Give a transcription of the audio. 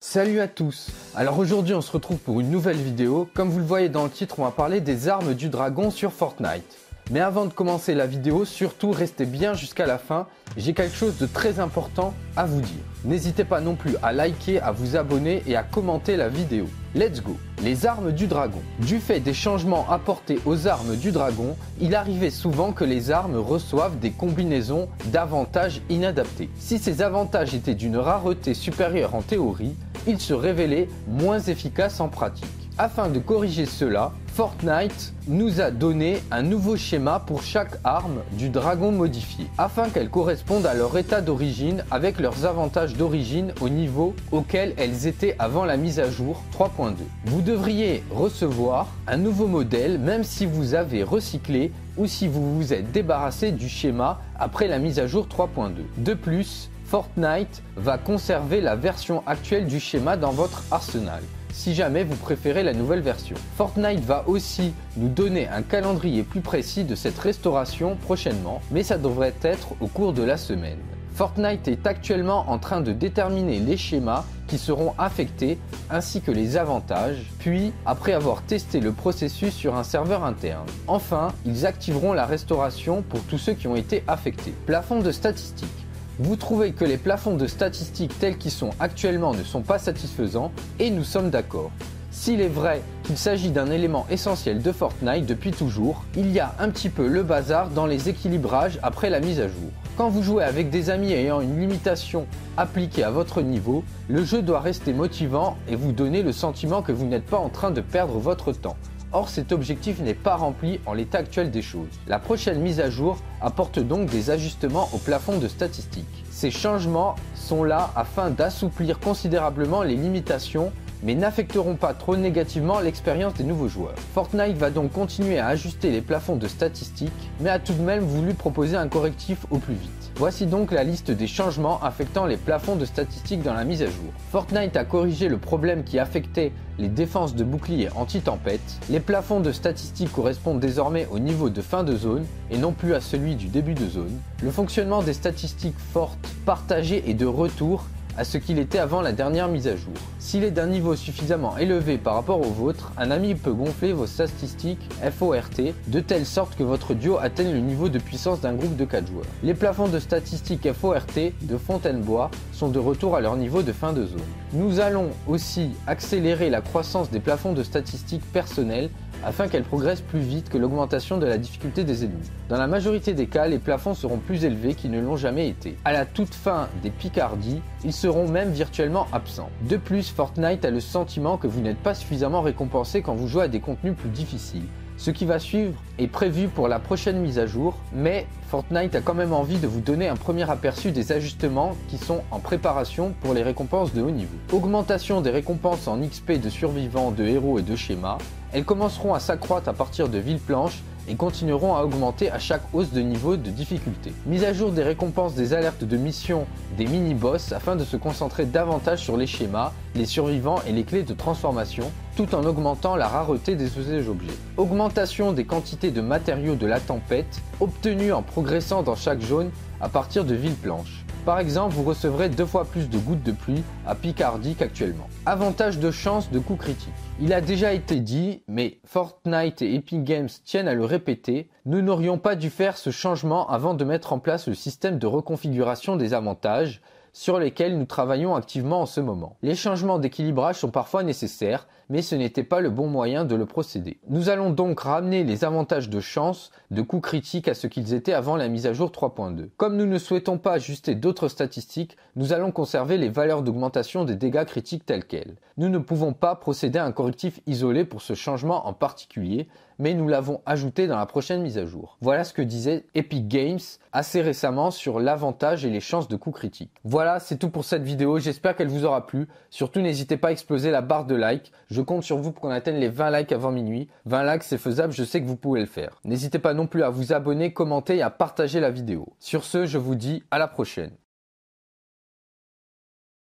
Salut à tous. Alors aujourd'hui on se retrouve pour une nouvelle vidéo. Comme vous le voyez dans le titre, on va parler des armes du dragon sur Fortnite. Mais avant de commencer la vidéo, surtout restez bien jusqu'à la fin. J'ai quelque chose de très important à vous dire. N'hésitez pas non plus à liker, à vous abonner et à commenter la vidéo. Let's go. Les armes du dragon. Du fait des changements apportés aux armes du dragon, il arrivait souvent que les armes reçoivent des combinaisons d'avantages inadaptés. Si ces avantages étaient d'une rareté supérieure en théorie, ils se révélaient moins efficaces en pratique. Afin de corriger cela, Fortnite nous a donné un nouveau schéma pour chaque arme du dragon modifié, afin qu'elles correspondent à leur état d'origine avec leurs avantages d'origine au niveau auquel elles étaient avant la mise à jour 3.2. Vous devriez recevoir un nouveau modèle même si vous avez recyclé ou si vous vous êtes débarrassé du schéma après la mise à jour 3.2. De plus, Fortnite va conserver la version actuelle du schéma dans votre arsenal, si jamais vous préférez la nouvelle version. Fortnite va aussi nous donner un calendrier plus précis de cette restauration prochainement, mais ça devrait être au cours de la semaine. Fortnite est actuellement en train de déterminer les schémas qui seront affectés ainsi que les avantages, puis après avoir testé le processus sur un serveur interne. Enfin, ils activeront la restauration pour tous ceux qui ont été affectés. Plafond de statistiques. Vous trouvez que les plafonds de statistiques tels qu'ils sont actuellement ne sont pas satisfaisants et nous sommes d'accord. S'il est vrai qu'il s'agit d'un élément essentiel de Fortnite depuis toujours, il y a un petit peu le bazar dans les équilibrages après la mise à jour. Quand vous jouez avec des amis ayant une limitation appliquée à votre niveau, le jeu doit rester motivant et vous donner le sentiment que vous n'êtes pas en train de perdre votre temps. Or, cet objectif n'est pas rempli en l'état actuel des choses. La prochaine mise à jour apporte donc des ajustements au plafond de statistiques. Ces changements sont là afin d'assouplir considérablement les limitations, mais n'affecteront pas trop négativement l'expérience des nouveaux joueurs. Fortnite va donc continuer à ajuster les plafonds de statistiques, mais a tout de même voulu proposer un correctif au plus vite. Voici donc la liste des changements affectant les plafonds de statistiques dans la mise à jour. Fortnite a corrigé le problème qui affectait les défenses de bouclier anti-tempête. Les plafonds de statistiques correspondent désormais au niveau de fin de zone et non plus à celui du début de zone. Le fonctionnement des statistiques fortes, partagées et de retour à ce qu'il était avant la dernière mise à jour. S'il est d'un niveau suffisamment élevé par rapport au vôtre, un ami peut gonfler vos statistiques FORT de telle sorte que votre duo atteigne le niveau de puissance d'un groupe de 4 joueurs. Les plafonds de statistiques FORT de Fontainebleau sont de retour à leur niveau de fin de zone. Nous allons aussi accélérer la croissance des plafonds de statistiques personnels afin qu'elle progresse plus vite que l'augmentation de la difficulté des ennemis. Dans la majorité des cas, les plafonds seront plus élevés qu'ils ne l'ont jamais été. À la toute fin des picardies, ils seront même virtuellement absents. De plus, Fortnite a le sentiment que vous n'êtes pas suffisamment récompensé quand vous jouez à des contenus plus difficiles. Ce qui va suivre est prévu pour la prochaine mise à jour, mais Fortnite a quand même envie de vous donner un premier aperçu des ajustements qui sont en préparation pour les récompenses de haut niveau. Augmentation des récompenses en XP de survivants, de héros et de schémas. Elles commenceront à s'accroître à partir de Villeplanche et continueront à augmenter à chaque hausse de niveau de difficulté. Mise à jour des récompenses des alertes de mission des mini-boss afin de se concentrer davantage sur les schémas, les survivants et les clés de transformation, tout en augmentant la rareté des objets. Augmentation des quantités de matériaux de la tempête obtenus en progressant dans chaque zone à partir de Villeplanche. Par exemple, vous recevrez 2 fois plus de gouttes de pluie à Picardie qu'actuellement. Avantage de chance de coups critiques. Il a déjà été dit, mais Fortnite et Epic Games tiennent à le répéter, nous n'aurions pas dû faire ce changement avant de mettre en place le système de reconfiguration des avantages sur lesquels nous travaillons activement en ce moment. Les changements d'équilibrage sont parfois nécessaires, mais ce n'était pas le bon moyen de le procéder. Nous allons donc ramener les avantages de chance de coups critiques à ce qu'ils étaient avant la mise à jour 3.2. Comme nous ne souhaitons pas ajuster d'autres statistiques, nous allons conserver les valeurs d'augmentation des dégâts critiques telles quelles. Nous ne pouvons pas procéder à un correctif isolé pour ce changement en particulier, mais nous l'avons ajouté dans la prochaine mise à jour. Voilà ce que disait Epic Games assez récemment sur l'avantage et les chances de coups critiques. Voilà, c'est tout pour cette vidéo, j'espère qu'elle vous aura plu. Surtout n'hésitez pas à exploser la barre de like, je compte sur vous pour qu'on atteigne les 20 likes avant minuit. 20 likes c'est faisable, je sais que vous pouvez le faire. N'hésitez pas non plus à vous abonner, commenter et à partager la vidéo. Sur ce, je vous dis à la prochaine.